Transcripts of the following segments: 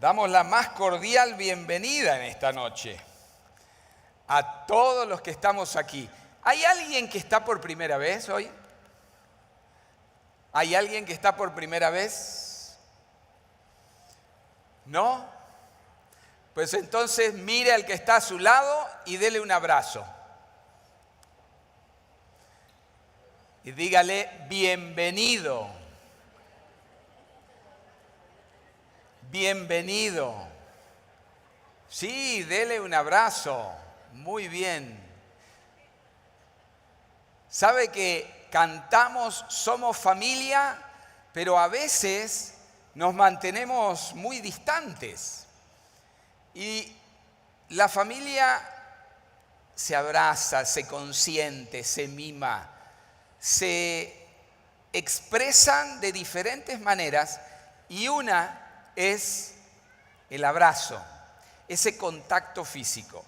Damos la más cordial bienvenida en esta noche a todos los que estamos aquí. ¿Hay alguien que está por primera vez hoy? ¿Hay alguien que está por primera vez? ¿No? Pues entonces mire al que está a su lado y dele un abrazo. Y dígale, bienvenido. Bienvenido. Sí, dele un abrazo. Muy bien. ¿Sabe que cantamos somos familia, pero a veces nos mantenemos muy distantes? Y la familia se abraza, se consiente, se mima, se expresan de diferentes maneras y una es el abrazo, ese contacto físico.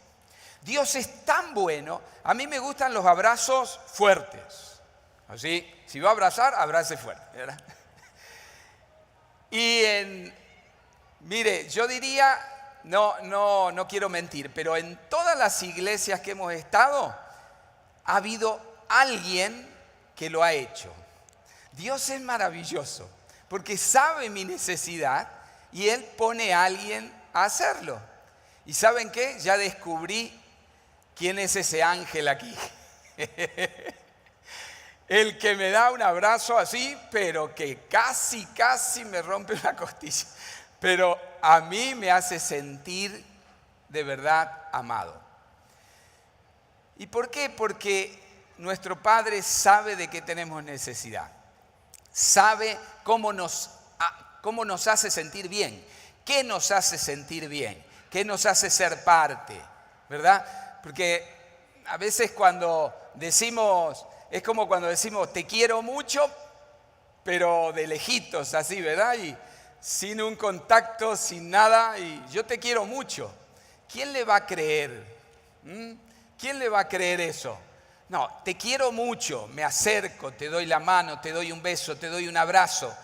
Dios es tan bueno, a mí me gustan los abrazos fuertes. Así, si va a abrazar, abrace fuerte, ¿verdad? Mire, yo diría, no quiero mentir, pero en todas las iglesias que hemos estado, ha habido alguien que lo ha hecho. Dios es maravilloso, porque sabe mi necesidad y Él pone a alguien a hacerlo. ¿Y saben qué? Ya descubrí quién es ese ángel aquí. El que me da un abrazo así, pero que casi me rompe una costilla. Pero a mí me hace sentir de verdad amado. ¿Y por qué? Porque nuestro Padre sabe de qué tenemos necesidad. Sabe cómo nos hace sentir bien. ¿Qué nos hace sentir bien? ¿Qué nos hace ser parte? ¿Verdad? Porque a veces cuando decimos, es como cuando decimos te quiero mucho, pero de lejitos así, ¿verdad? Y sin un contacto, sin nada, y yo te quiero mucho. ¿Quién le va a creer? ¿Quién le va a creer eso? No, te quiero mucho, me acerco, te doy la mano, te doy un beso, te doy un abrazo.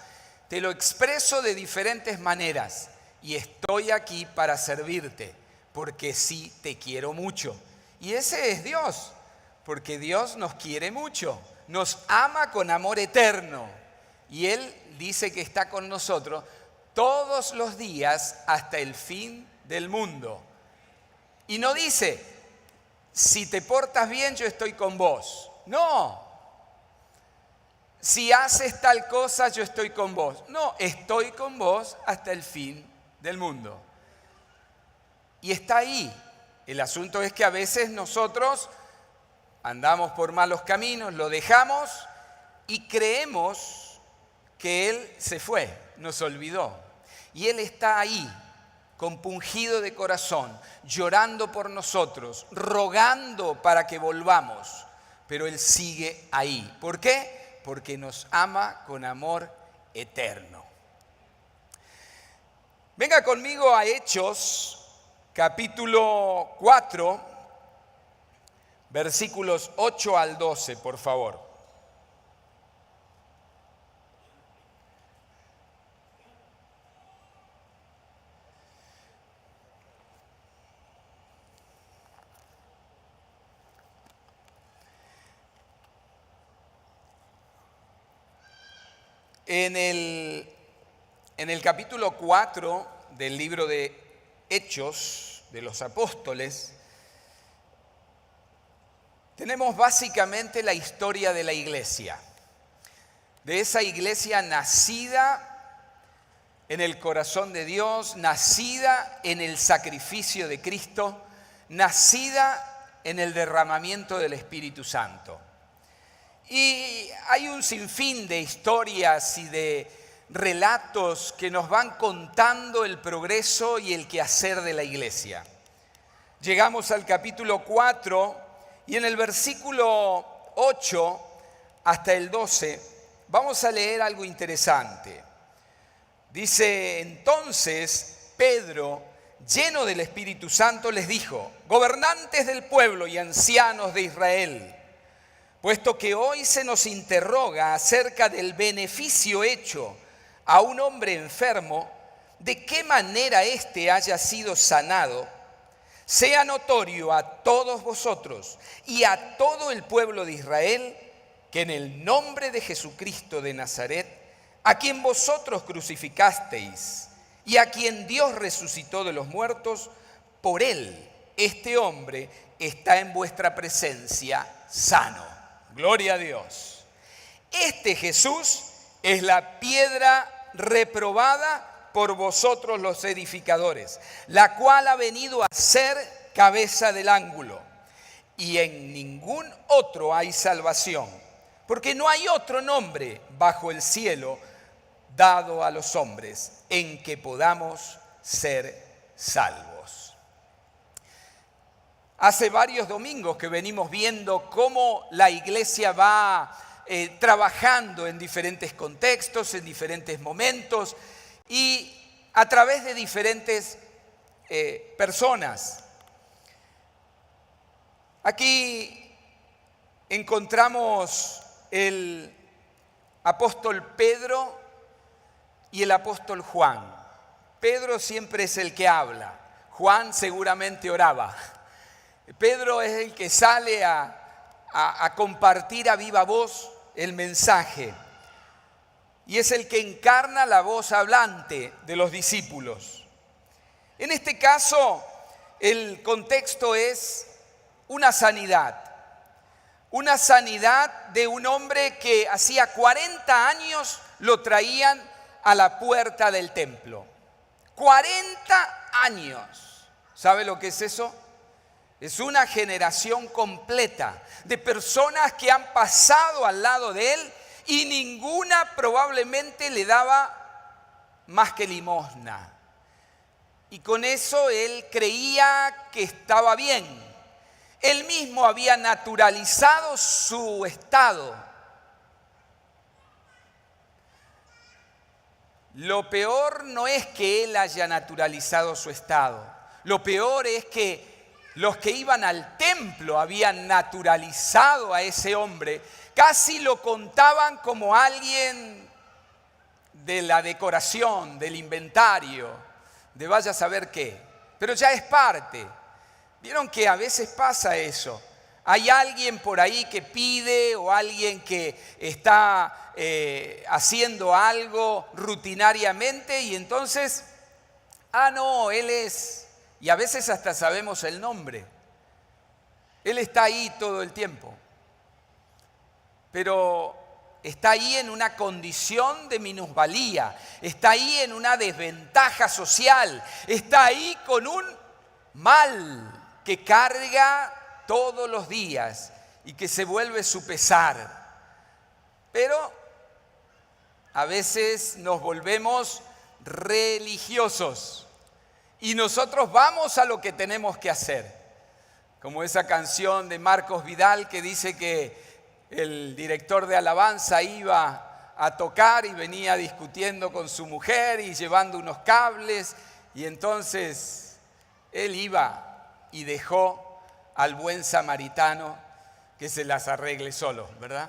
Te lo expreso de diferentes maneras y estoy aquí para servirte, porque sí te quiero mucho. Y ese es Dios, porque Dios nos quiere mucho, nos ama con amor eterno. Y Él dice que está con nosotros todos los días hasta el fin del mundo. Y no dice, si te portas bien, yo estoy con vos. No. Si haces tal cosa, yo estoy con vos. No, estoy con vos hasta el fin del mundo. Y está ahí. El asunto es que a veces nosotros andamos por malos caminos, lo dejamos y creemos que Él se fue, nos olvidó. Y Él está ahí, compungido de corazón, llorando por nosotros, rogando para que volvamos. Pero Él sigue ahí. ¿Por qué? Porque nos ama con amor eterno. Venga conmigo a Hechos, capítulo 4, versículos 8 al 12, por favor. En el capítulo 4 del libro de Hechos de los Apóstoles, tenemos básicamente la historia de la iglesia, de esa iglesia nacida en el corazón de Dios, nacida en el sacrificio de Cristo, nacida en el derramamiento del Espíritu Santo. Y hay un sinfín de historias y de relatos que nos van contando el progreso y el quehacer de la iglesia. Llegamos al capítulo 4 y en el versículo 8 hasta el 12 vamos a leer algo interesante. Dice, entonces Pedro, lleno del Espíritu Santo, les dijo, gobernantes del pueblo y ancianos de Israel, puesto que hoy se nos interroga acerca del beneficio hecho a un hombre enfermo, de qué manera éste haya sido sanado, sea notorio a todos vosotros y a todo el pueblo de Israel que en el nombre de Jesucristo de Nazaret, a quien vosotros crucificasteis y a quien Dios resucitó de los muertos, por él este hombre está en vuestra presencia sano. Gloria a Dios. Este Jesús es la piedra reprobada por vosotros los edificadores, la cual ha venido a ser cabeza del ángulo. Y en ningún otro hay salvación, porque no hay otro nombre bajo el cielo dado a los hombres en que podamos ser salvos. Hace varios domingos que venimos viendo cómo la iglesia va trabajando en diferentes contextos, en diferentes momentos y a través de diferentes personas. Aquí encontramos el apóstol Pedro y el apóstol Juan. Pedro siempre es el que habla, Juan seguramente oraba. Pedro es el que sale a compartir a viva voz el mensaje y es el que encarna la voz hablante de los discípulos. En este caso, el contexto es una sanidad de un hombre que hacía 40 años lo traían a la puerta del templo. 40 años. ¿Sabe lo que es eso? Es una generación completa de personas que han pasado al lado de él y ninguna probablemente le daba más que limosna. Y con eso él creía que estaba bien. Él mismo había naturalizado su estado. Lo peor no es que él haya naturalizado su estado. Lo peor es que los que iban al templo habían naturalizado a ese hombre. Casi lo contaban como alguien de la decoración, del inventario, de vaya a saber qué. Pero ya es parte. ¿Vieron que a veces pasa eso? Hay alguien por ahí que pide o alguien que está haciendo algo rutinariamente y entonces, no, él es, y a veces hasta sabemos el nombre. Él está ahí todo el tiempo, pero está ahí en una condición de minusvalía, está ahí en una desventaja social, está ahí con un mal que carga todos los días y que se vuelve su pesar. Pero a veces nos volvemos religiosos y nosotros vamos a lo que tenemos que hacer. Como esa canción de Marcos Vidal que dice que el director de alabanza iba a tocar y venía discutiendo con su mujer y llevando unos cables y entonces él iba y dejó al buen samaritano que se las arregle solo, ¿verdad?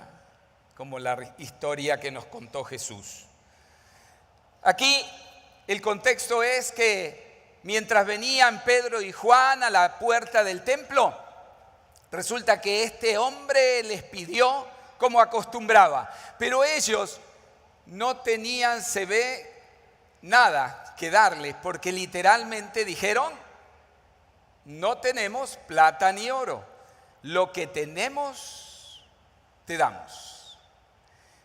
Como la historia que nos contó Jesús. Aquí el contexto es que mientras venían Pedro y Juan a la puerta del templo, resulta que este hombre les pidió como acostumbraba, pero ellos no tenían, se ve, nada que darles, porque literalmente dijeron: no tenemos plata ni oro, lo que tenemos te damos.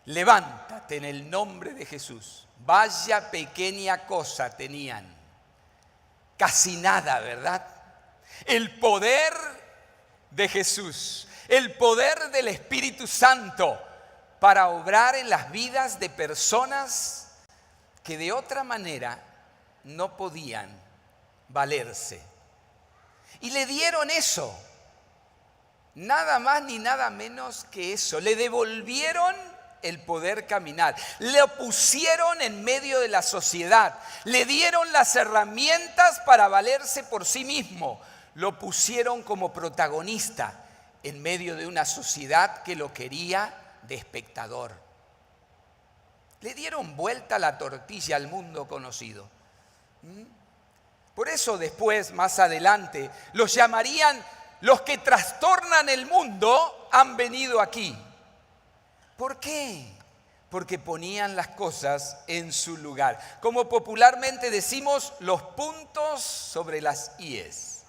Levántate en el nombre de Jesús. Vaya pequeña cosa tenían, casi nada, ¿verdad? El poder de Jesús, el poder del Espíritu Santo para obrar en las vidas de personas que de otra manera no podían valerse. Y le dieron eso, nada más ni nada menos que eso. Le devolvieron el poder caminar, le pusieron en medio de la sociedad, le dieron las herramientas para valerse por sí mismo, lo pusieron como protagonista en medio de una sociedad que lo quería de espectador. Le dieron vuelta la tortilla al mundo conocido. Por eso después, más adelante, los llamarían los que trastornan el mundo han venido aquí. ¿Por qué? Porque ponían las cosas en su lugar. Como popularmente decimos, los puntos sobre las íes.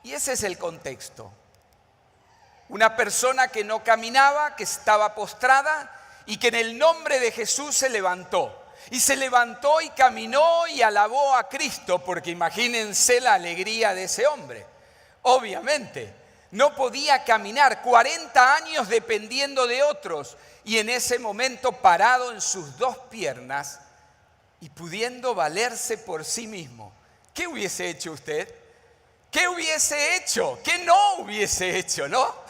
Y ese es el contexto. Una persona que no caminaba, que estaba postrada y que en el nombre de Jesús se levantó. Y se levantó y caminó y alabó a Cristo, porque imagínense la alegría de ese hombre. Obviamente, no podía caminar, 40 años dependiendo de otros, y en ese momento parado en sus dos piernas y pudiendo valerse por sí mismo. ¿Qué hubiese hecho usted? ¿Qué hubiese hecho? ¿Qué no hubiese hecho, no?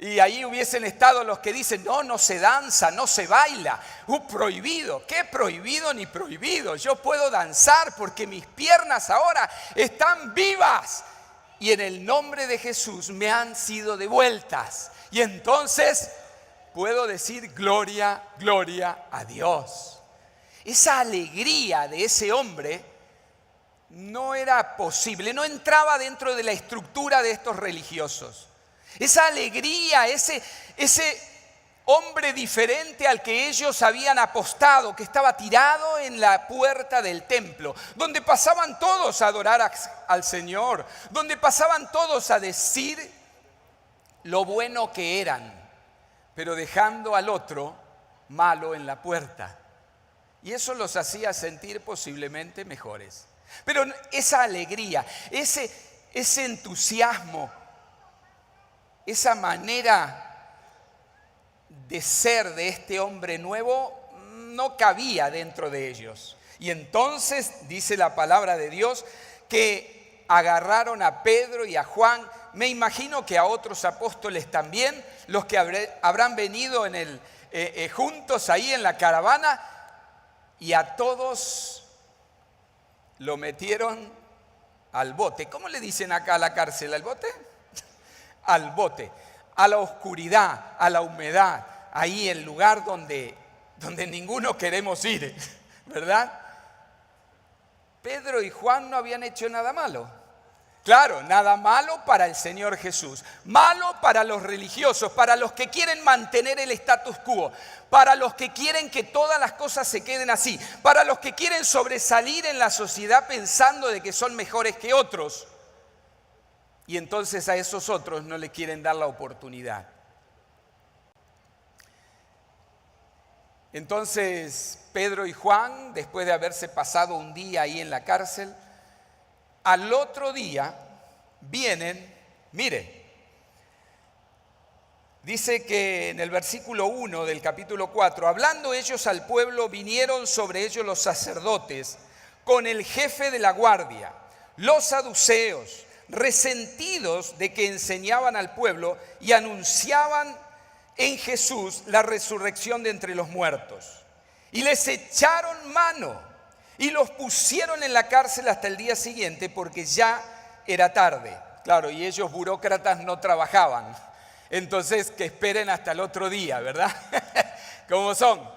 Y ahí hubiesen estado los que dicen, no se danza, no se baila. Prohibido. ¿Qué prohibido ni prohibido? Yo puedo danzar porque mis piernas ahora están vivas. Y en el nombre de Jesús me han sido devueltas. Y entonces puedo decir gloria, gloria a Dios. Esa alegría de ese hombre no era posible, no entraba dentro de la estructura de estos religiosos. Esa alegría, ese hombre diferente al que ellos habían apostado, que estaba tirado en la puerta del templo, donde pasaban todos a adorar al Señor, donde pasaban todos a decir lo bueno que eran, pero dejando al otro malo en la puerta. Y eso los hacía sentir posiblemente mejores. Pero esa alegría, ese entusiasmo, esa manera de ser de este hombre nuevo no cabía dentro de ellos. Y entonces dice la palabra de Dios que agarraron a Pedro y a Juan, me imagino que a otros apóstoles también, los que habrán venido juntos ahí en la caravana, y a todos lo metieron al bote. ¿Cómo le dicen acá a la cárcel? ¿Al bote? Al bote, a la oscuridad, a la humedad, ahí el lugar donde ninguno queremos ir, ¿verdad? Pedro y Juan no habían hecho nada malo. Claro, nada malo para el Señor Jesús, malo para los religiosos, para los que quieren mantener el status quo, para los que quieren que todas las cosas se queden así, para los que quieren sobresalir en la sociedad pensando de que son mejores que otros. Y entonces a esos otros no le quieren dar la oportunidad. Entonces Pedro y Juan, después de haberse pasado un día ahí en la cárcel, al otro día vienen, mire, dice que en el versículo 1 del capítulo 4, hablando ellos al pueblo, vinieron sobre ellos los sacerdotes con el jefe de la guardia, los saduceos, resentidos de que enseñaban al pueblo y anunciaban en Jesús la resurrección de entre los muertos. Y les echaron mano y los pusieron en la cárcel hasta el día siguiente porque ya era tarde. Claro, y ellos burócratas no trabajaban. Entonces que esperen hasta el otro día, ¿verdad? ¿Cómo son?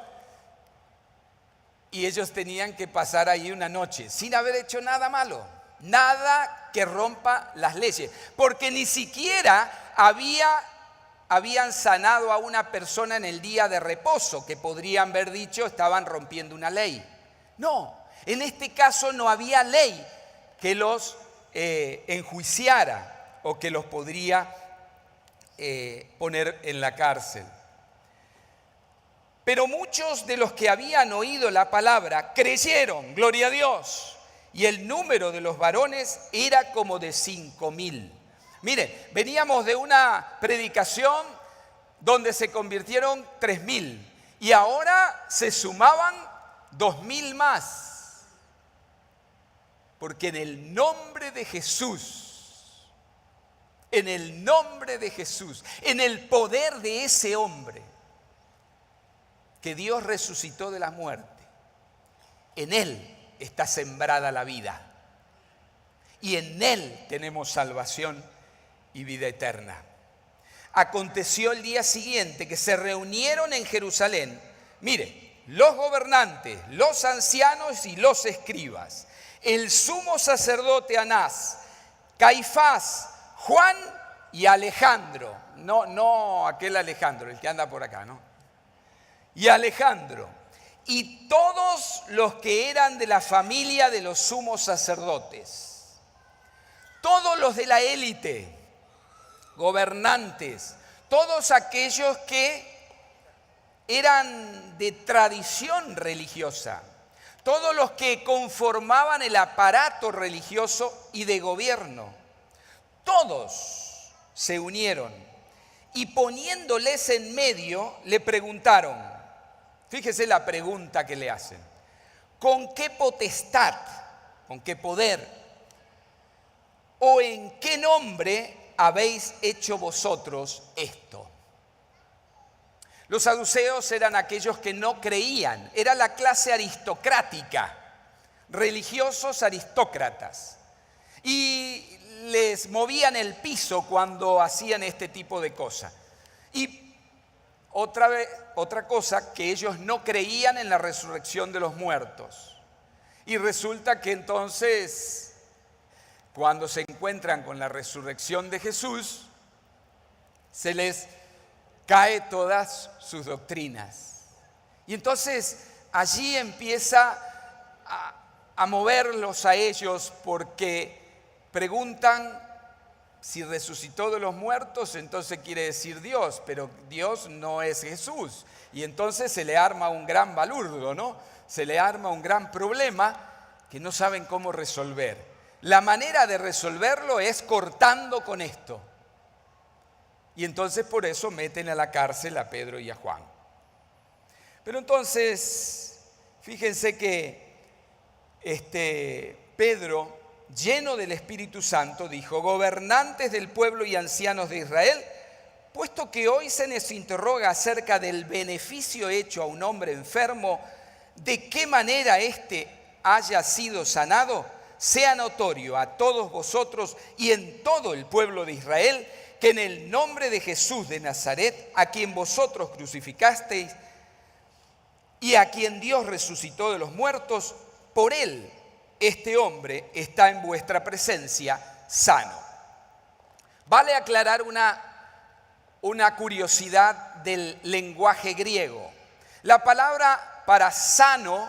Y ellos tenían que pasar ahí una noche sin haber hecho nada malo. Nada que rompa las leyes, porque ni siquiera habían sanado a una persona en el día de reposo, que podrían haber dicho estaban rompiendo una ley. No, en este caso no había ley que los enjuiciara o que los podría poner en la cárcel. Pero muchos de los que habían oído la palabra creyeron, gloria a Dios. Y el número de los varones era como de 5,000. Mire, veníamos de una predicación donde se convirtieron 3,000 y ahora se sumaban 2,000 más. Porque en el nombre de Jesús, en el nombre de Jesús, en el poder de ese hombre que Dios resucitó de la muerte, en Él está sembrada la vida y en Él tenemos salvación y vida eterna. Aconteció el día siguiente que se reunieron en Jerusalén. Mire, los gobernantes, los ancianos y los escribas, el sumo sacerdote Anás, Caifás, Juan y Alejandro. No aquel Alejandro, el que anda por acá, ¿no? Y Alejandro. Y todos los que eran de la familia de los sumos sacerdotes. Todos los de la élite, gobernantes, todos aquellos que eran de tradición religiosa, todos los que conformaban el aparato religioso y de gobierno, todos se unieron y poniéndoles en medio le preguntaron, fíjese la pregunta que le hacen, ¿con qué potestad, con qué poder o en qué nombre habéis hecho vosotros esto? Los saduceos eran aquellos que no creían, era la clase aristocrática, religiosos aristócratas. Y les movían el piso cuando hacían este tipo de cosas. Y otra cosa, que ellos no creían en la resurrección de los muertos. Y resulta que entonces, cuando se encuentran con la resurrección de Jesús, se les cae todas sus doctrinas. Y entonces allí empieza a moverlos a ellos porque preguntan si resucitó de los muertos, entonces quiere decir Dios, pero Dios no es Jesús. Y entonces se le arma un gran balurdo, ¿no? Se le arma un gran problema que no saben cómo resolver. La manera de resolverlo es cortando con esto. Y entonces por eso meten a la cárcel a Pedro y a Juan. Pero entonces, fíjense que Pedro, lleno del Espíritu Santo, dijo: gobernantes del pueblo y ancianos de Israel, puesto que hoy se nos interroga acerca del beneficio hecho a un hombre enfermo, de qué manera éste haya sido sanado, sea notorio a todos vosotros y en todo el pueblo de Israel, que en el nombre de Jesús de Nazaret, a quien vosotros crucificasteis y a quien Dios resucitó de los muertos, por él este hombre está en vuestra presencia sano. Vale aclarar una curiosidad del lenguaje griego. La palabra para sano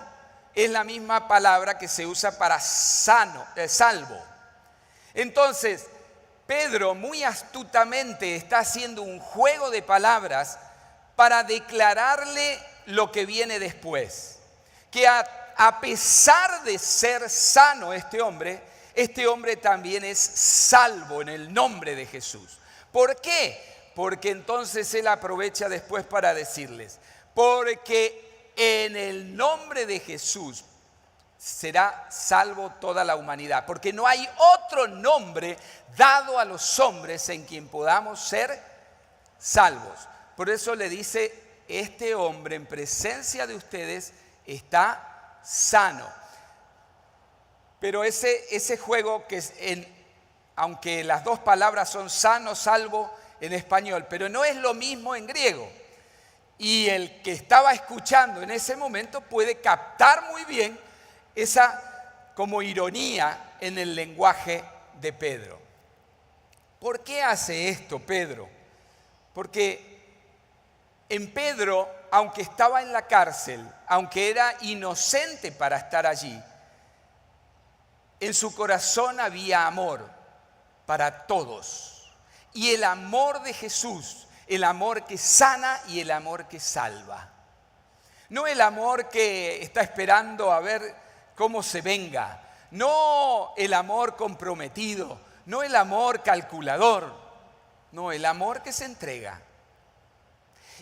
es la misma palabra que se usa para salvo. Entonces, Pedro muy astutamente está haciendo un juego de palabras para declararle lo que viene después. Que a pesar de ser sano este hombre también es salvo en el nombre de Jesús. ¿Por qué? Porque entonces él aprovecha después para decirles, porque en el nombre de Jesús será salvo toda la humanidad, porque no hay otro nombre dado a los hombres en quien podamos ser salvos. Por eso le dice, este hombre en presencia de ustedes está sano. Pero ese juego que es aunque las dos palabras son sano, salvo en español, pero no es lo mismo en griego. Y el que estaba escuchando en ese momento puede captar muy bien esa como ironía en el lenguaje de Pedro. ¿Por qué hace esto Pedro? Porque en Pedro, aunque estaba en la cárcel, aunque era inocente para estar allí, en su corazón había amor para todos. Y el amor de Jesús, el amor que sana y el amor que salva. No el amor que está esperando a ver cómo se venga. No el amor comprometido. No el amor calculador. No, el amor que se entrega.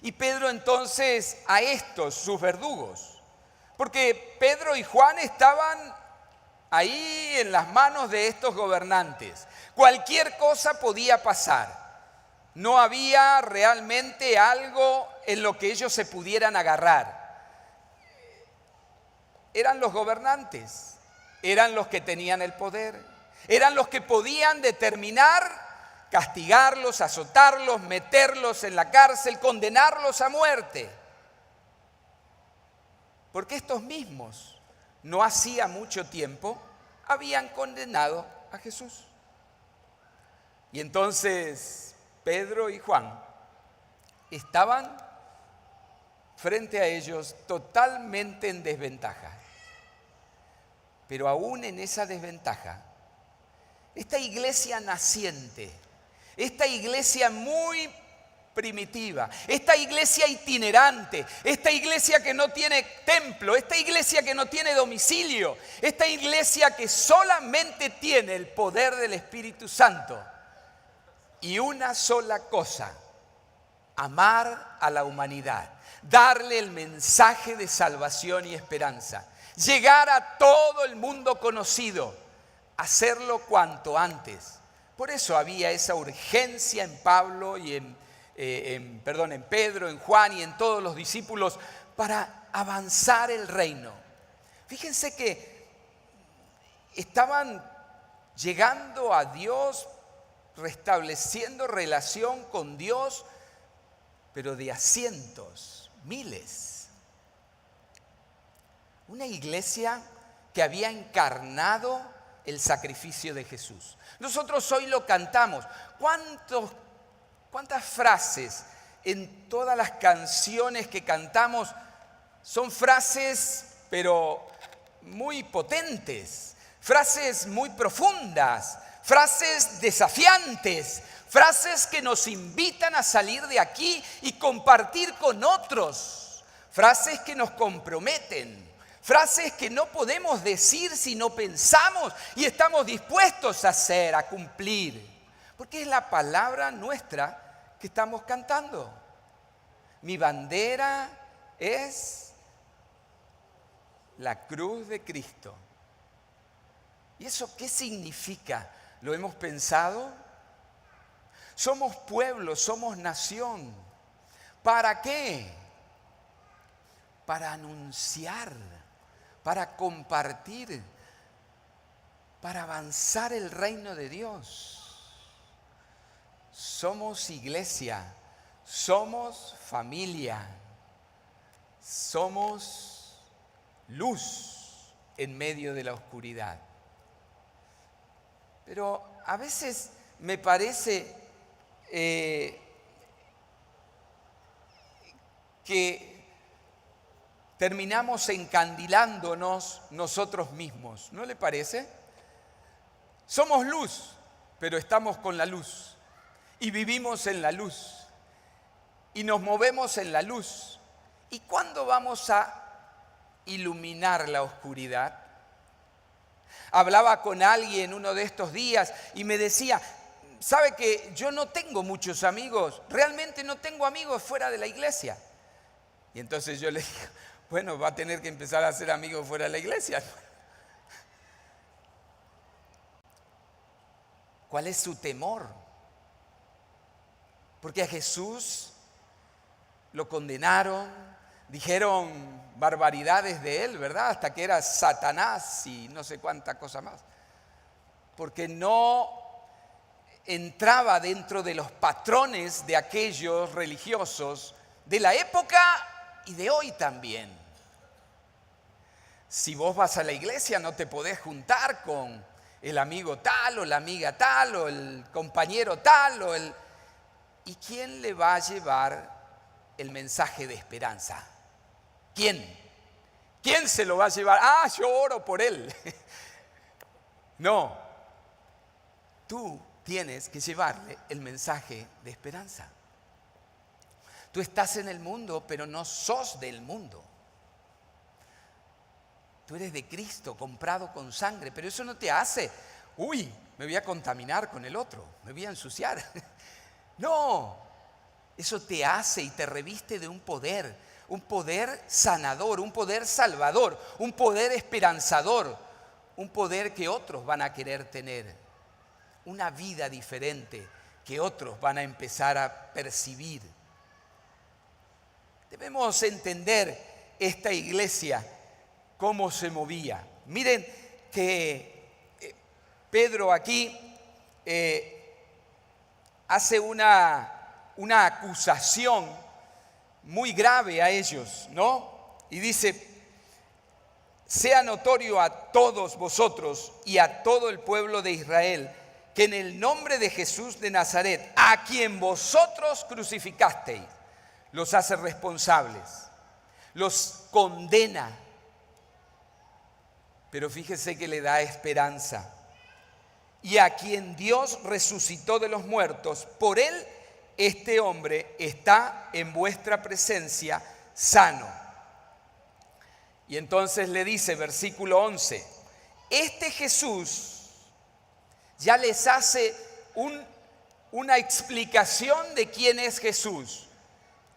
Y Pedro entonces a estos, sus verdugos, porque Pedro y Juan estaban ahí en las manos de estos gobernantes. Cualquier cosa podía pasar. No había realmente algo en lo que ellos se pudieran agarrar. Eran los gobernantes, eran los que tenían el poder, eran los que podían determinar castigarlos, azotarlos, meterlos en la cárcel, condenarlos a muerte. Porque estos mismos, no hacía mucho tiempo, habían condenado a Jesús. Y entonces Pedro y Juan estaban frente a ellos totalmente en desventaja. Pero aún en esa desventaja, esta iglesia naciente, esta iglesia muy primitiva, esta iglesia itinerante, esta iglesia que no tiene templo, esta iglesia que no tiene domicilio, esta iglesia que solamente tiene el poder del Espíritu Santo y una sola cosa: amar a la humanidad, darle el mensaje de salvación y esperanza, llegar a todo el mundo conocido, hacerlo cuanto antes. Por eso había esa urgencia en Pablo y en Pedro, en Juan y en todos los discípulos para avanzar el reino. Fíjense que estaban llegando a Dios, restableciendo relación con Dios, pero de a cientos, miles. Una iglesia que había encarnado el sacrificio de Jesús. Nosotros hoy lo cantamos. ¿Cuántas frases en todas las canciones que cantamos son frases, pero muy potentes, frases muy profundas, frases desafiantes, frases que nos invitan a salir de aquí y compartir con otros, frases que nos comprometen, frases que no podemos decir si no pensamos y estamos dispuestos a hacer, a cumplir, porque es la palabra nuestra que estamos cantando. Mi bandera es la cruz de Cristo. ¿Y eso qué significa? ¿Lo hemos pensado? Somos pueblo, somos nación. ¿Para qué? Para anunciar, para compartir, para avanzar el reino de Dios. Somos iglesia, somos familia, somos luz en medio de la oscuridad. Pero a veces me parece que terminamos encandilándonos nosotros mismos, ¿no le parece? Somos luz, pero estamos con la luz y vivimos en la luz y nos movemos en la luz. ¿Y cuándo vamos a iluminar la oscuridad? Hablaba con alguien uno de estos días y me decía: ¿sabe que yo no tengo muchos amigos? Realmente no tengo amigos fuera de la iglesia. Y entonces yo le dije: bueno, va a tener que empezar a hacer amigos fuera de la iglesia. ¿Cuál es su temor? Porque a Jesús lo condenaron, dijeron barbaridades de él, ¿verdad? Hasta que era Satanás y no sé cuánta cosa más. Porque no entraba dentro de los patrones de aquellos religiosos de la época y de hoy también. Si vos vas a la iglesia no te podés juntar con el amigo tal o la amiga tal o el compañero tal o el... ¿Y quién le va a llevar el mensaje de esperanza? ¿Quién? ¿Quién se lo va a llevar? Ah, yo oro por él. No, tú tienes que llevarle el mensaje de esperanza. Tú estás en el mundo, pero no sos del mundo. Tú eres de Cristo, comprado con sangre, pero eso no te hace, uy, me voy a contaminar con el otro, me voy a ensuciar. No, eso te hace y te reviste de un poder sanador, un poder salvador, un poder esperanzador, un poder que otros van a querer tener, una vida diferente que otros van a empezar a percibir. Debemos entender esta iglesia, cómo se movía. Miren que Pedro aquí hace una acusación muy grave a ellos, ¿no? Y dice, sea notorio a todos vosotros y a todo el pueblo de Israel que en el nombre de Jesús de Nazaret, a quien vosotros crucificasteis, los hace responsables, los condena. Pero fíjese que le da esperanza. Y a quien Dios resucitó de los muertos, por él este hombre está en vuestra presencia sano. Y entonces le dice, versículo 11, este Jesús ya les hace una explicación de quién es Jesús.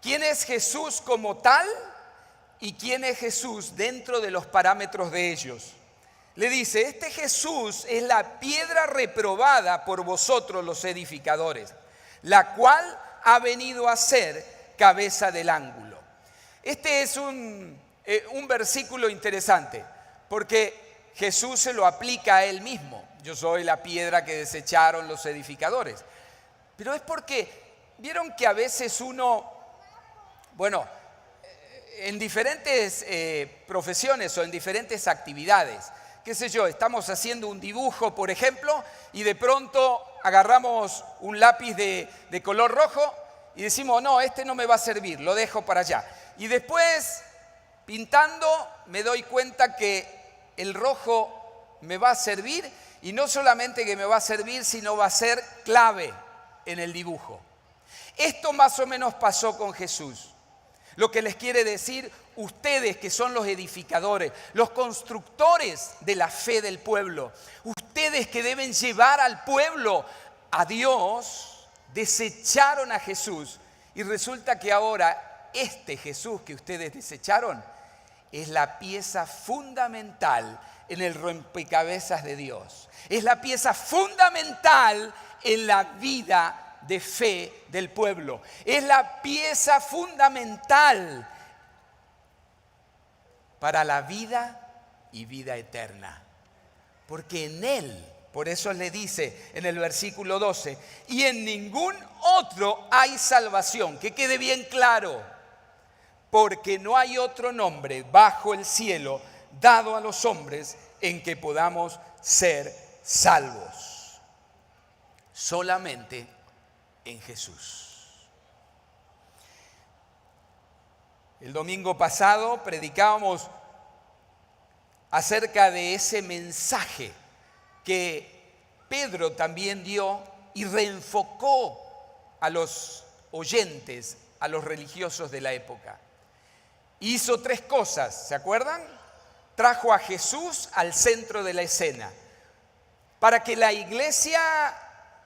¿Quién es Jesús como tal y quién es Jesús dentro de los parámetros de ellos? Le dice, este Jesús es la piedra reprobada por vosotros los edificadores, la cual ha venido a ser cabeza del ángulo. Este es un versículo interesante, porque Jesús se lo aplica a él mismo. Yo soy la piedra que desecharon los edificadores. Pero es porque, vieron que a veces uno, en diferentes profesiones o en diferentes actividades, qué sé yo, estamos haciendo un dibujo, por ejemplo, y de pronto agarramos un lápiz de color rojo y decimos, no, este no me va a servir, lo dejo para allá. Y después, pintando, me doy cuenta que el rojo me va a servir, y no solamente que me va a servir, sino va a ser clave en el dibujo. Esto más o menos pasó con Jesús. Lo que les quiere decir, ustedes que son los edificadores, los constructores de la fe del pueblo, ustedes que deben llevar al pueblo a Dios, desecharon a Jesús, y resulta que ahora este Jesús que ustedes desecharon es la pieza fundamental en el rompecabezas de Dios. Es la pieza fundamental en la vida de fe del pueblo. Es la pieza fundamental para la vida y vida eterna. Porque en Él, por eso le dice en el versículo 12, y en ningún otro hay salvación. Que quede bien claro. Porque no hay otro nombre bajo el cielo dado a los hombres en que podamos ser salvos. Solamente en Jesús. El domingo pasado predicábamos acerca de ese mensaje que Pedro también dio y reenfocó a los oyentes, a los religiosos de la época. Hizo tres cosas, ¿se acuerdan? Trajo a Jesús al centro de la escena para que la iglesia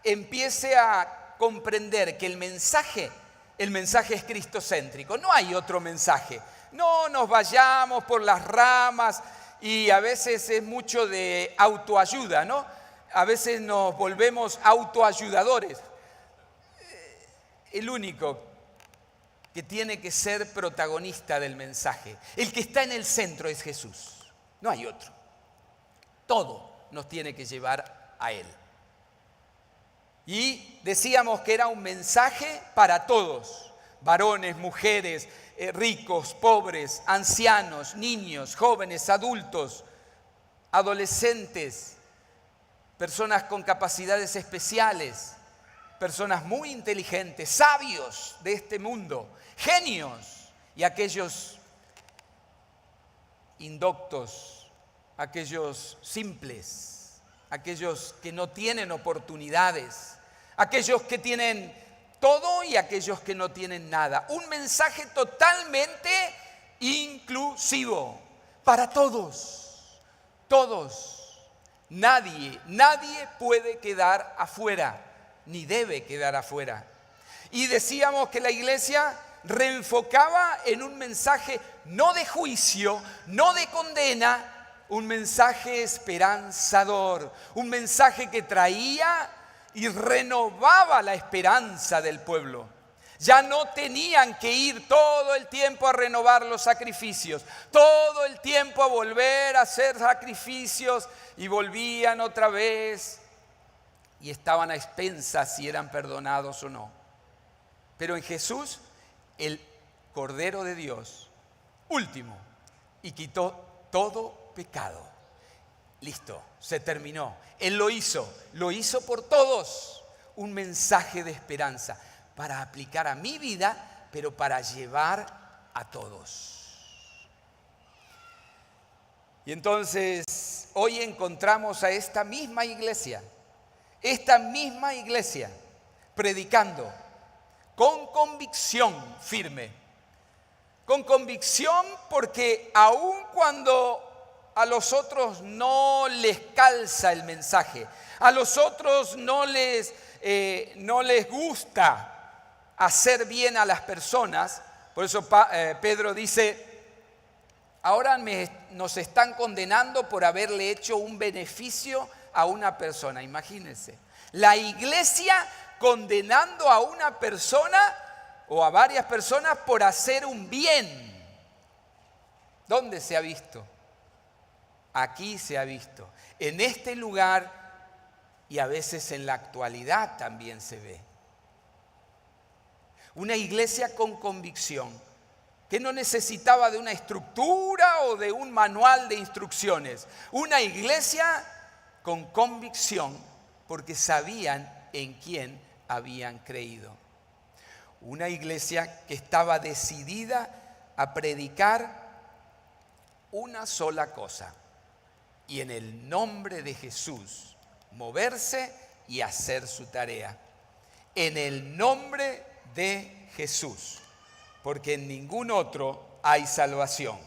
empiece a comprender que el mensaje es cristocéntrico. No hay otro mensaje. No nos vayamos por las ramas, y a veces es mucho de autoayuda, ¿no? A veces nos volvemos autoayudadores. El único que tiene que ser protagonista del mensaje, el que está en el centro, es Jesús. No hay otro. Todo nos tiene que llevar a Él. Y decíamos que era un mensaje para todos, varones, mujeres, ricos, pobres, ancianos, niños, jóvenes, adultos, adolescentes, personas con capacidades especiales, personas muy inteligentes, sabios de este mundo, genios, y aquellos indoctos, aquellos simples, aquellos que no tienen oportunidades, aquellos que tienen todo y aquellos que no tienen nada. Un mensaje totalmente inclusivo para todos, todos. Nadie puede quedar afuera, ni debe quedar afuera. Y decíamos que la iglesia reenfocaba en un mensaje no de juicio, no de condena, un mensaje esperanzador, un mensaje que traía y renovaba la esperanza del pueblo. Ya no tenían que ir todo el tiempo a renovar los sacrificios, todo el tiempo a volver a hacer sacrificios, y volvían otra vez y estaban a expensas si eran perdonados o no. Pero en Jesús, el Cordero de Dios, último, y quitó todo pecado. Listo, se terminó. Él lo hizo por todos. Un mensaje de esperanza para aplicar a mi vida, pero para llevar a todos. Y entonces hoy encontramos a esta misma iglesia predicando con convicción firme. Con convicción porque aun cuando a los otros no les calza el mensaje, a los otros no les gusta hacer bien a las personas, por eso Pedro dice, ahora nos están condenando por haberle hecho un beneficio a una persona. Imagínense, la iglesia condenando a una persona o a varias personas por hacer un bien. ¿Dónde se ha visto? Aquí se ha visto. En este lugar y a veces en la actualidad también se ve. Una iglesia con convicción, que no necesitaba de una estructura o de un manual de instrucciones. Una iglesia con convicción porque sabían en quién habían creído. Una iglesia que estaba decidida a predicar una sola cosa y en el nombre de Jesús moverse y hacer su tarea. En el nombre de Jesús, porque en ningún otro hay salvación.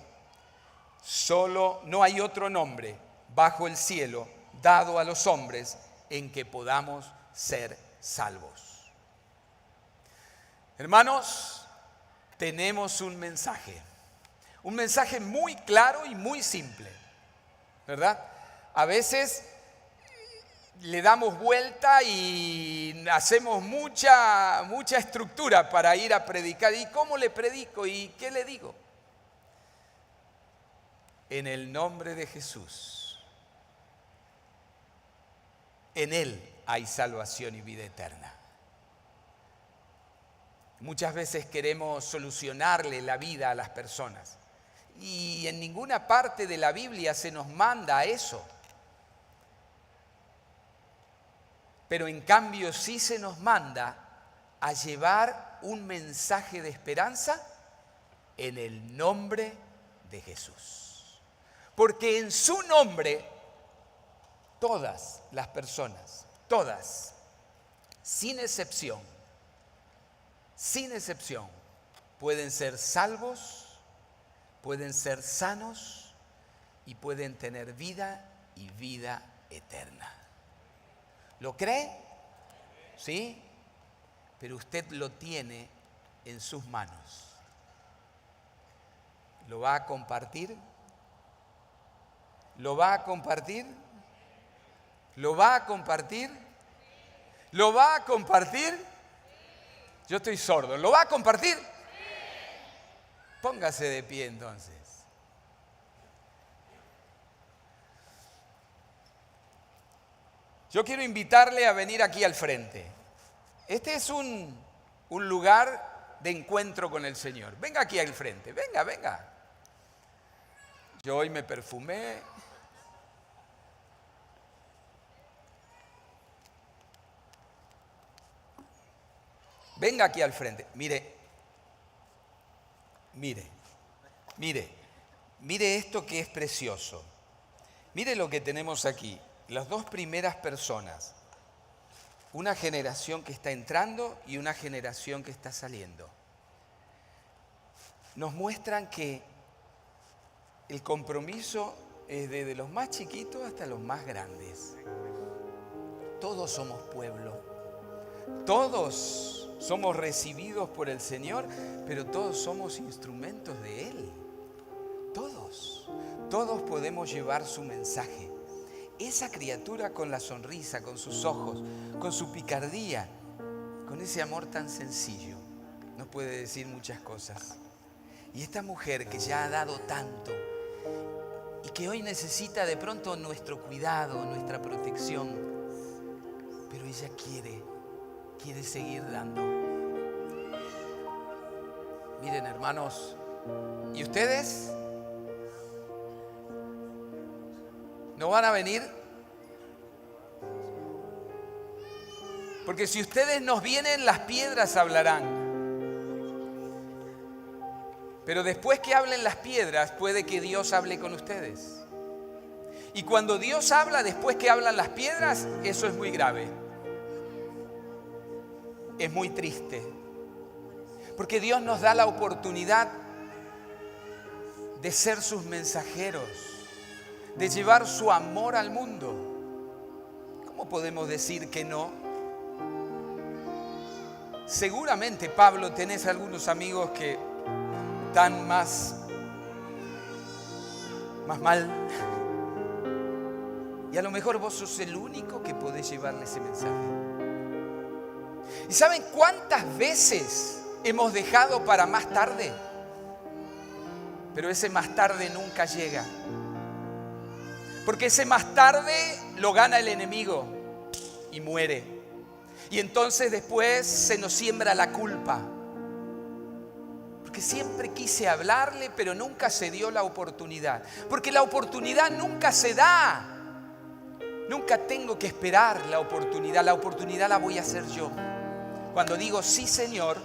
No hay otro nombre bajo el cielo dado a los hombres en que podamos ser salvos. Hermanos, tenemos un mensaje muy claro y muy simple, ¿verdad? A veces le damos vuelta y hacemos mucha estructura para ir a predicar. ¿Y cómo le predico? ¿Y qué le digo? En el nombre de Jesús. En Él hay salvación y vida eterna. Muchas veces queremos solucionarle la vida a las personas. Y en ninguna parte de la Biblia se nos manda a eso. Pero en cambio sí se nos manda a llevar un mensaje de esperanza en el nombre de Jesús. Porque en su nombre todas las personas, todas, sin excepción, pueden ser salvos, pueden ser sanos y pueden tener vida y vida eterna. ¿Lo cree? ¿Sí? Pero usted lo tiene en sus manos. ¿Lo va a compartir? ¿Lo va a compartir? ¿Lo va a compartir? ¿Lo va a compartir? Yo estoy sordo. ¿Lo va a compartir? Póngase de pie entonces. Yo quiero invitarle a venir aquí al frente. Este es un lugar de encuentro con el Señor. Venga aquí al frente, venga. Yo hoy me perfumé. Venga aquí al frente. Mire esto que es precioso. Mire lo que tenemos aquí. Las dos primeras personas, una generación que está entrando y una generación que está saliendo, nos muestran que el compromiso es desde los más chiquitos hasta los más grandes. Todos somos pueblo, todos somos recibidos por el Señor, pero todos somos instrumentos de Él. Todos podemos llevar su mensaje. Esa criatura con la sonrisa, con sus ojos, con su picardía, con ese amor tan sencillo, nos puede decir muchas cosas. Y esta mujer que ya ha dado tanto y que hoy necesita de pronto nuestro cuidado, nuestra protección, pero ella quiere seguir dando. Miren, hermanos, ¿y ustedes? ¿No van a venir? Porque si ustedes nos vienen, las piedras hablarán. Pero después que hablen las piedras, puede que Dios hable con ustedes. Y cuando Dios habla después que hablan las piedras, eso es muy grave. Es muy triste. Porque Dios nos da la oportunidad de ser sus mensajeros, de llevar su amor al mundo. ¿Cómo podemos decir que no? Seguramente, Pablo, tenés algunos amigos que están más mal. Y a lo mejor vos sos el único que podés llevarle ese mensaje. ¿Y saben cuántas veces hemos dejado para más tarde? Pero ese más tarde nunca llega. Porque ese más tarde lo gana el enemigo y muere. Y entonces después se nos siembra la culpa. Porque siempre quise hablarle, pero nunca se dio la oportunidad. Porque la oportunidad nunca se da. Nunca tengo que esperar la oportunidad la voy a hacer yo. Cuando digo, sí Señor,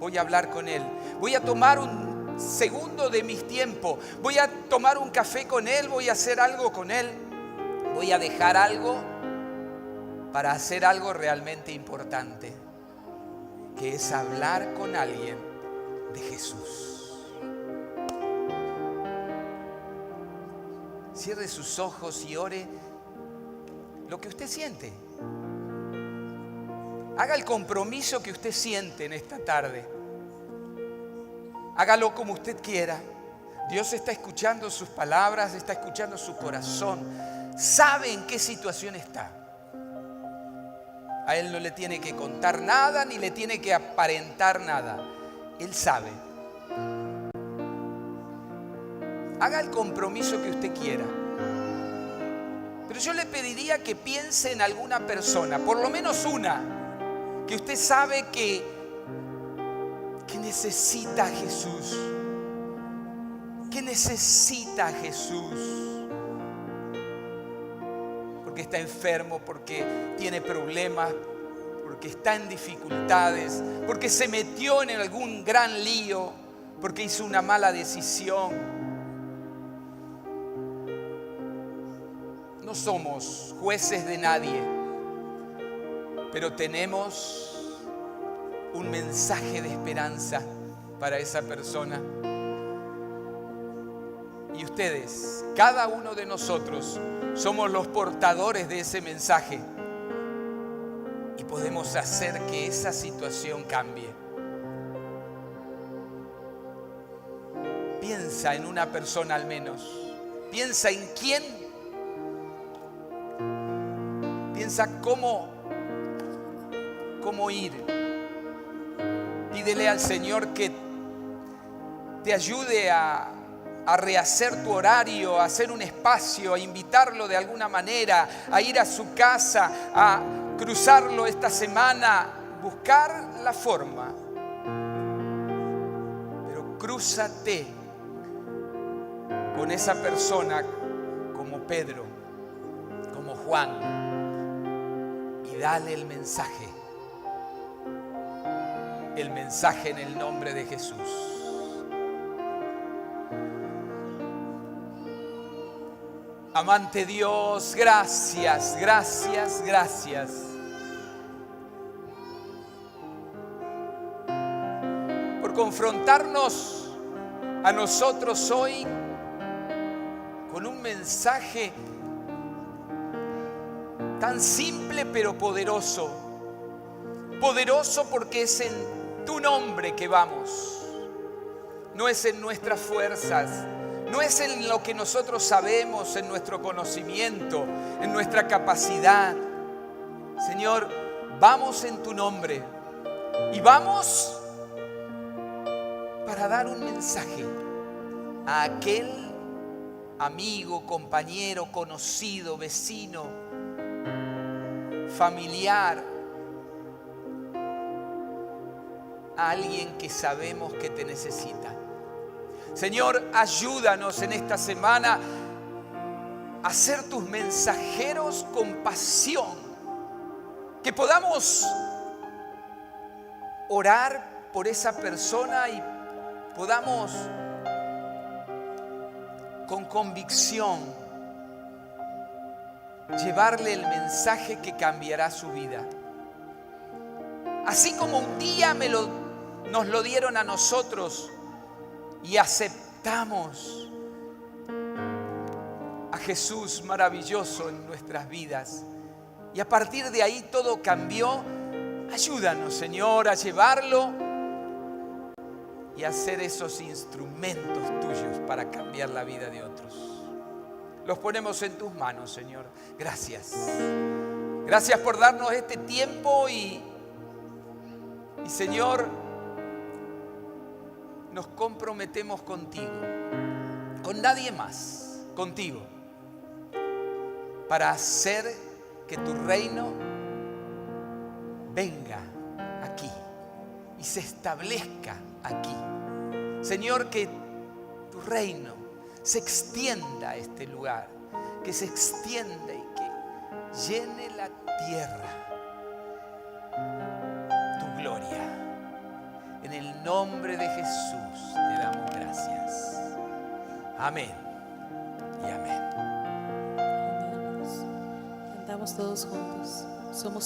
voy a hablar con Él. Voy a tomar un segundo de mis tiempos. Voy a tomar un café con Él, voy a hacer algo con Él. Voy a dejar algo para hacer algo realmente importante, que es hablar con alguien de Jesús. Cierre sus ojos y ore lo que usted siente. Haga el compromiso que usted siente en esta tarde. Hágalo como usted quiera. Dios está escuchando sus palabras, está escuchando su corazón. Sabe en qué situación está. A Él no le tiene que contar nada, ni le tiene que aparentar nada. Él sabe. Haga el compromiso que usted quiera. Pero yo le pediría que piense en alguna persona, por lo menos una, que usted sabe que necesita a Jesús. Que necesita a Jesús. Porque está enfermo, porque tiene problemas, porque está en dificultades, porque se metió en algún gran lío, porque hizo una mala decisión. No somos jueces de nadie, pero tenemos un mensaje de esperanza para esa persona. Y ustedes, cada uno de nosotros, somos los portadores de ese mensaje y podemos hacer que esa situación cambie. Piensa en una persona al menos. Piensa en quién. Piensa cómo ir. Pídele al Señor que te ayude a rehacer tu horario, a hacer un espacio, a invitarlo de alguna manera, a ir a su casa, a cruzarlo esta semana, buscar la forma. Pero crúzate con esa persona como Pedro, como Juan, y dale el mensaje en el nombre de Jesús. Amante Dios, gracias, gracias, gracias. Por confrontarnos a nosotros hoy con un mensaje tan simple pero poderoso. Poderoso porque es en tu nombre que vamos. No es en nuestras fuerzas. No es en lo que nosotros sabemos, en nuestro conocimiento, en nuestra capacidad. Señor, vamos en tu nombre y vamos para dar un mensaje a aquel amigo, compañero, conocido, vecino, familiar, a alguien que sabemos que te necesita. Señor, ayúdanos en esta semana a ser tus mensajeros con pasión, que podamos orar por esa persona y podamos con convicción llevarle el mensaje que cambiará su vida. Así como un día nos lo dieron a nosotros y aceptamos a Jesús maravilloso en nuestras vidas. Y a partir de ahí todo cambió. Ayúdanos, Señor, a llevarlo y a ser esos instrumentos tuyos para cambiar la vida de otros. Los ponemos en tus manos, Señor. Gracias. Gracias por darnos este tiempo y Señor, nos comprometemos contigo, con nadie más, contigo, para hacer que tu reino venga aquí y se establezca aquí. Señor, que tu reino se extienda a este lugar, que se extienda y que llene la tierra tu gloria. En el nombre de Jesús te damos gracias. Amén y amén. Cantamos todos juntos. Somos